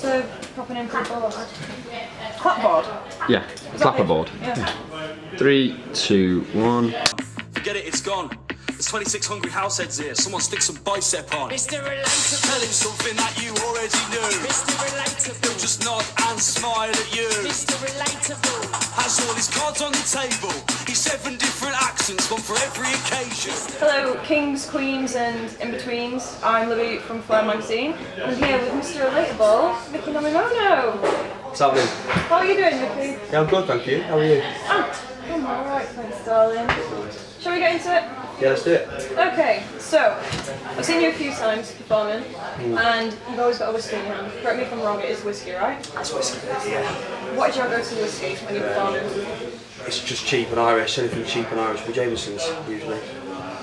What's the proper name for the board? Clapboard? Yeah, clapperboard. Yeah. 3, 2, 1. Forget it, it's gone. There's 26 hungry househeads here. Someone stick some bicep on. Mr. Relatable. Tell him something that you already knew. Mr. Relatable. He'll just nod and smile at you. Mr. Relatable. Has all his cards on the table. He's 7 different accents, one for every occasion. Hello, kings, queens, and in-betweens. I'm Libby from Flare Magazine. I'm here with Mr. Relatable, Nomimono. What's happening? How are you doing, Vicky? Yeah, I'm good, thank you. How are you? I'm alright, thanks, darling. Shall we get into it? Yeah, let's do it. Okay, so I've seen you a few times performing, and you've always got a whiskey in your hand. Correct me if I'm wrong, it is whiskey, right? That's what it's yeah. What is your go-to whiskey when you're performing? It's just cheap and Irish, anything cheap and Irish. With Jameson's, usually.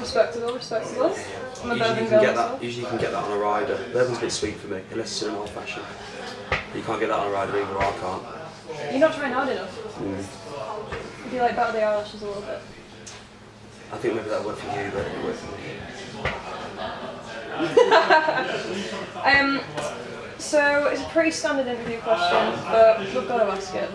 Respectable, respectable. I'm a Usually bourbon you girl can get myself. that. Usually you can get that on a rider. Bourbon's a bit sweet for me, unless it's in an old fashioned. You can't get that on a rider either, or I can't. You're not trying hard enough. Do you like battle the eyelashes a little bit? I think maybe that worked for you, but it worked for me. So it's a pretty standard interview question, but we've got to ask it.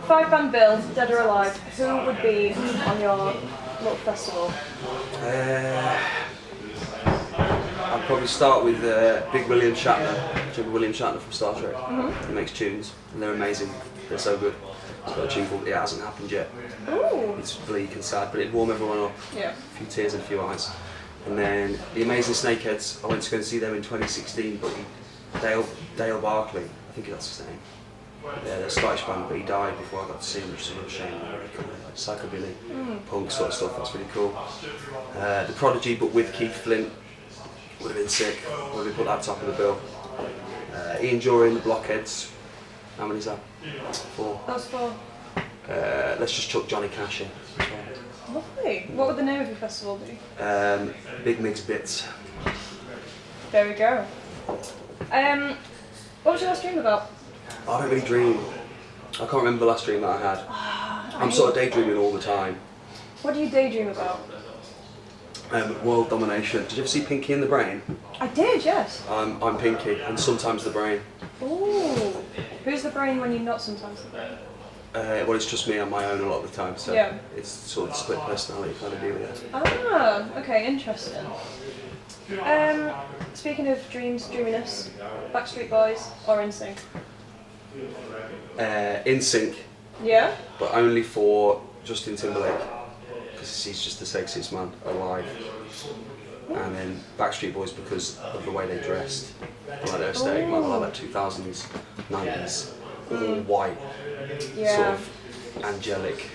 5-band bill, dead or alive, who would be on your little festival? I'd probably start with Big William Shatner. Do you remember William Shatner from Star Trek? He makes tunes, and they're amazing. They're so good. He's got a tune called It Hasn't Happened Yet. Ooh. It's bleak and sad, but it'd warm everyone up. Yeah. A few tears and a few eyes. And then the Amazing Snakeheads, I went to go and see them in 2016, but Dale Barkley, I think that's his name. Yeah, they're a Scottish band, but he died before I got to see him, which is a real shame. Psychobilly, punk sort of stuff, that's really cool. The Prodigy, but with Keith Flint, would have been sick. Would have put that top of the bill. Ian Jury and the Blockheads. How many is that? 4. That was 4. Let's just chuck Johnny Cash in. Lovely. What would the name of your festival be? Big Mix Bits. There we go. What was your last dream about? I don't really dream. I can't remember the last dream that I had. I'm sort of daydreaming all the time. What do you daydream about? World domination. Did you ever see Pinky and the Brain? I did, yes. I'm Pinky, and sometimes the Brain. Ooh. Who's the brain when you're not sometimes the brain? Well, it's just me on my own a lot of the time, so Yeah. it's sort of split personality kind of deal, yeah. Ah, okay, interesting. Speaking of dreams, dreaminess, Backstreet Boys or NSYNC? In Sync, Yeah? but only for Justin Timberlake, because he's just the sexiest man alive. And then Backstreet Boys because of the way they dressed, like their aesthetic, like that 2000s, 90s, all white, Yeah. sort of angelic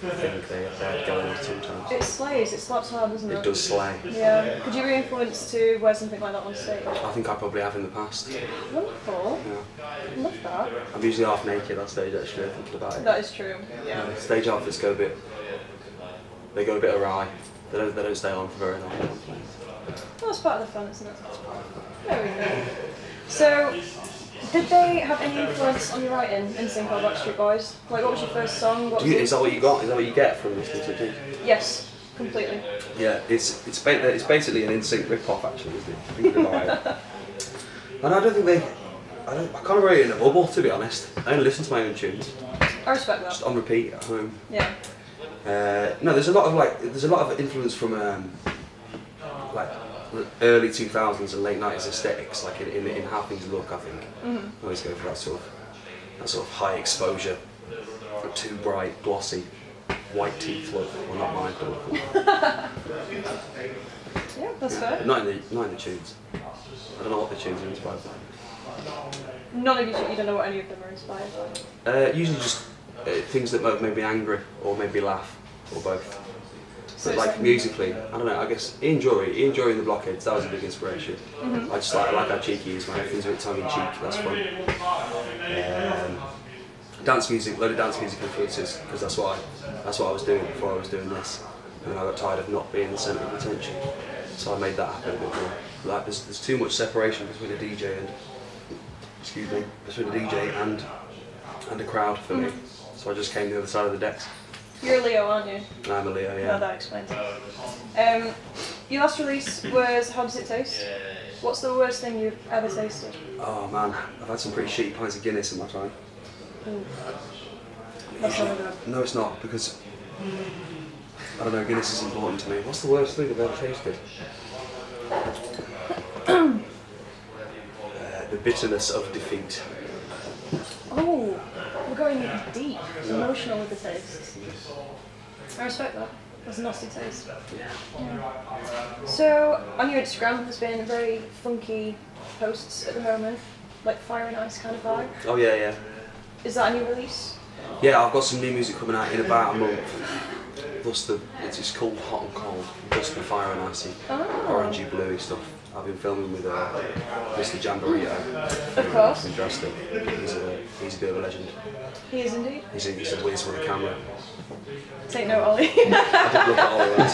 thing they had going on sometimes. It slays, it slaps hard, doesn't it? It does slay. Yeah. Could you be influenced to wear something like that on stage? I think I probably have in the past. Wonderful. Yeah. Love that. I'm usually half naked on stage actually, thinking about it. That is true, yeah. Stage outfits go a bit awry. They don't stay on for very long. Well, that's part of the fun, isn't it? There we go. So, did they have any influence on your writing, NSYNC or Backstreet Boys? Like, what was your first song? What was Is that what you got? Is that what you get from listening to it? Yes, completely. Yeah, it's basically an NSYNC rip-off actually, isn't it? Thinking about it. And I don't think I kind of write it in a bubble, to be honest. I don't listen to my own tunes, I respect that. just on repeat at home. Yeah. No, there's a lot of influence from like early 2000s and late 90s aesthetics, like in how things look. I think I always go for that sort of high exposure, too bright, glossy, white teeth look. Well, not mine, but Yeah, that's fair. not in the tunes. I don't know what the tunes are inspired by. None of you don't know what any of them are inspired by. Usually just things that make me angry or make me laugh, or both. So But it's like musically, I don't know, I guess Ian Jury and the Blockheads, that was a big inspiration. I just like how cheeky he is, man. Everything's a bit tongue in cheek, that's fun. Dance music, load of dance music influences, because that's what I was doing before I was doing this. And then I got tired of not being the centre of attention. So I made that happen a bit more. Like there's too much separation between a DJ and a crowd for me. So I just came to the other side of the decks. You're a Leo, aren't you? I'm a Leo, yeah. No, that explains it. Your last release was How Does It Taste? What's the worst thing you've ever tasted? Oh man, I've had some pretty shitty pints of Guinness in my time. That's not good. No, it's not, because I don't know, Guinness is important to me. What's the worst thing I've ever tasted? The bitterness of defeat. Oh, we're going deep, emotional with the taste. I respect that. That's a nasty taste. Yeah. So, on your Instagram, there's been very funky posts at the moment, like Fire and Ice kind of vibe. Oh yeah. Is that a new release? Yeah, I've got some new music coming out in about a month. Thus it's called Hot and Cold. Thus the Fire and Icy, orangey, bluey stuff. I've been filming with Mr. Jamborito. Of course. In Dresden. He's a bit of a legend. He is indeed. He's a whiz with a camera. Take note, Ollie. I did look at Ollie when I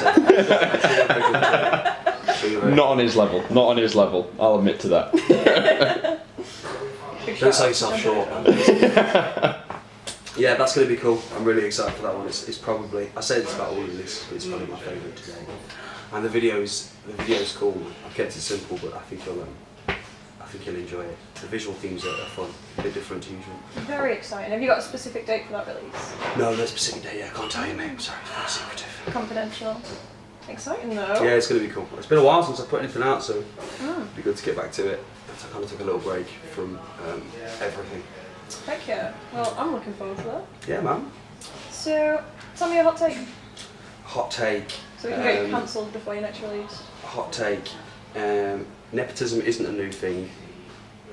said. Not on his level. Not on his level. I'll admit to that. Don't sell yourself short, man. Yeah, that's going to be cool. I'm really excited for that one. It's probably, I say this about all of this, but it's probably my favourite today. And the video's cool. I've kept it simple, but I think you'll enjoy it. The visual themes are fun, a bit different to usual. Very exciting. Have you got a specific date for that release? No specific date. I can't tell you, mate. I'm sorry, it's very secretive. Confidential. Exciting though. Yeah, it's going to be cool. It's been a while since I've put anything out, so it'd be good to get back to it. So I kind of took a little break from everything. Heck yeah. Well, I'm looking forward to that. Yeah, man. So, tell me a hot take. Hot take. So we can get cancelled before your next release. Hot take. Nepotism isn't a new thing.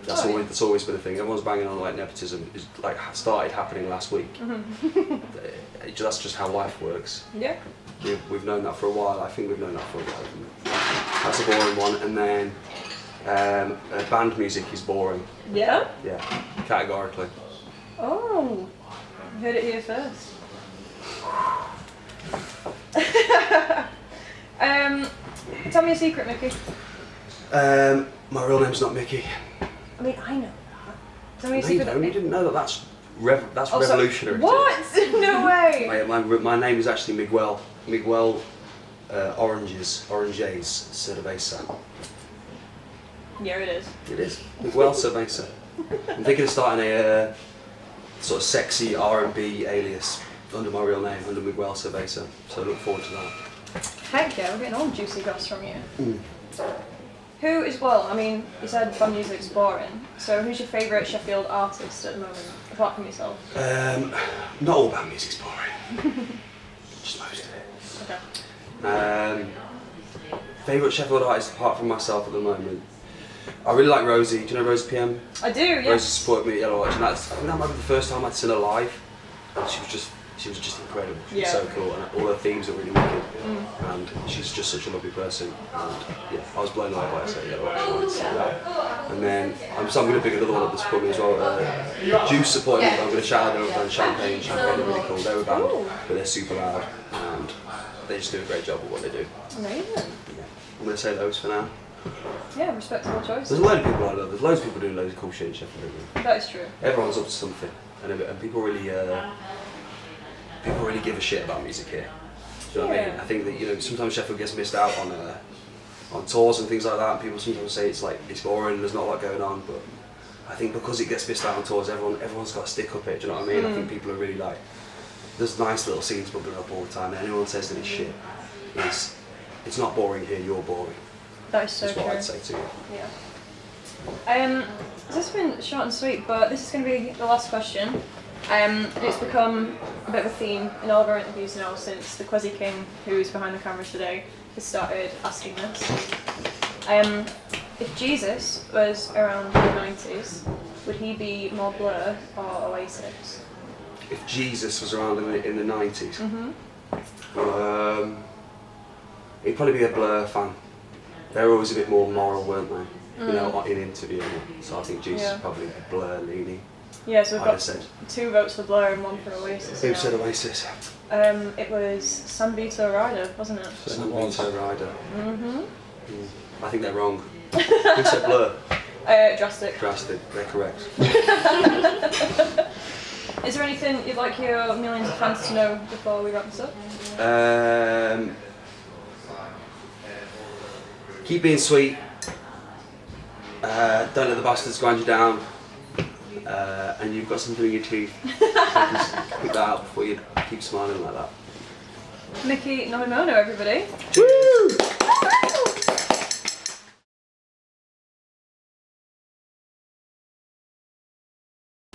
That's always been a thing. Everyone's banging on like nepotism is like started happening last week. That's just how life works. Yeah. We've known that for a while. I think we've known that for a while. That's a boring one. And then band music is boring. Yeah? Yeah, categorically. Oh, you heard it here first. Tell me a secret, Mickey. My real name's not Mickey. I mean, I know that. Tell me a No, secret. you didn't know that. That's revolutionary. What? No way. My name is actually Miguel. Miguel Oranges Cerveza. Yeah, it is. It is. Miguel Cerveza. I'm thinking of starting a sort of sexy R&B alias under my real name, under Miguel Cerveza. So I look forward to that. Heck yeah, we're getting all juicy goss from you. Who is, well, I mean, you said fun music's boring, so who's your favourite Sheffield artist at the moment, apart from yourself? Not all band music's boring. Just most of it. Okay. Favourite Sheffield artist apart from myself at the moment? I really like Rosie. Do you know Rosie PM? I do, yeah. Rosie supported me at Yellow Watch, and I think that might be the first time I'd seen her live. And she was just incredible. She was so cool, and all her themes are really wicked. And she's just such a lovely person. And yeah, I was blown away by her at Yellow Watch. And then I'm going to pick another one up that's coming as well. Juice supported me. I'm going to shout out their band Champagne. Champagne are really cool. They're a band, but they're super loud, and they just do a great job at what they do. Amazing. Yeah. I'm going to say those for now. Yeah, respectable choice. There's a load of people I love. There's loads of people doing loads of cool shit in Sheffield. That is true. Everyone's up to something, and people really give a shit about music here. Do you know what I mean? I think that sometimes Sheffield gets missed out on tours and things like that. And people sometimes say it's boring. There's not a lot going on, but I think because it gets missed out on tours, everyone's got to stick up it. Do you know what I mean? I think people are really like. There's nice little scenes bubbling up all the time, and anyone says that it's shit, it's not boring here. You're boring. That is so true. That's what I'd say to you. Yeah. This has been short and sweet, but this is going to be the last question. It's become a bit of a theme in all of our interviews now since the Quasi King, who's behind the camera today, has started asking this. If Jesus was around the 90s, would he be more Blur or Oasis? If Jesus was around in the 90s, he'd probably be a Blur fan. They were always a bit more moral, weren't they? In interviewing. So I think Jesus is probably Blur leaning. Yeah, so we've got 2 votes for Blur and 1 for Oasis. Who said Oasis? It was San Vito Rider, wasn't it? San Vito Rider. I think they're wrong. Who said Blur? Drastic. Drastic, they're correct. Is there anything you'd like your millions of fans to know before we wrap this up? Keep being sweet. Don't let the bastards grind you down. And you've got something in your teeth. So just pick that out before you keep smiling like that. Mickey Nomimono, everybody.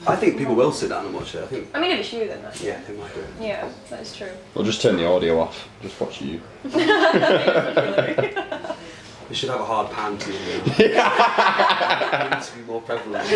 I think people will sit down and watch it. I mean, if it's you, then that's Yeah, they might do it. Yeah, that is true. Or just turn the audio off. Just watch you. We should have a hard pan to you. It needs to be more prevalent.